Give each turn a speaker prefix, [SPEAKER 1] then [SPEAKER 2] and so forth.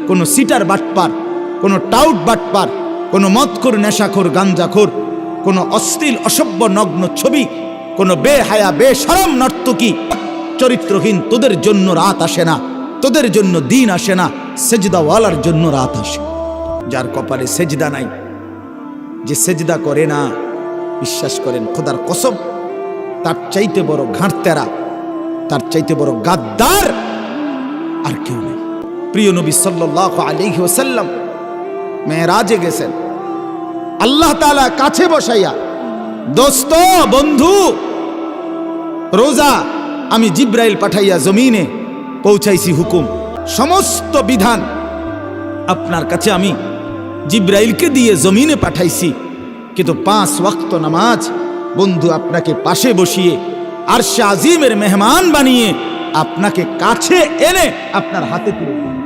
[SPEAKER 1] কোনো সিটার বাটপার, কোনো টাউট বাটপার, কোনো মদখোর, নেশাখোর, গাঞ্জাখোর, কোনো অশ্লীল অসভ্য নগ্ন ছবি, কোনো বেহায়া বেশরম নর্তকী চরিত্রহীন, তোদের জন্য রাত আসে না, তোদের জন্য দিন আসে না, সেজদাওয়ালার জন্য রাত আসে। যার কপালে সেজদা নাই, যে সেজদা করে না, বিশ্বাস করেন খোদার কসম, তার চাইতে বড় ঘাড়তেরা, তার চাইতে বড় গাদ্দার আর কেউ নেই। প্রিয় নবী সাল্লাল্লাহু আলাইহি ওয়াসাল্লাম মেরাজে গেছেন, আল্লাহ তাআলা কাছে বসাইয়া, দোস্ত বন্ধু, রোজা আমি জিব্রাইল পাঠাইয়া জমিনে পৌঁছাইছি হুকুম, সমস্ত বিধান আপনার কাছে আমি জিব্রাইলকে দিয়ে জমিনে পাঠাইছি, কিন্তু 5 ওয়াক্ত নামাজ বন্ধু আপনাকে পাশে বসিয়ে আরশে আজিমের মেহমান বানিয়ে আপনাকে কাছে এনে আপনার হাতে তুলে দিই।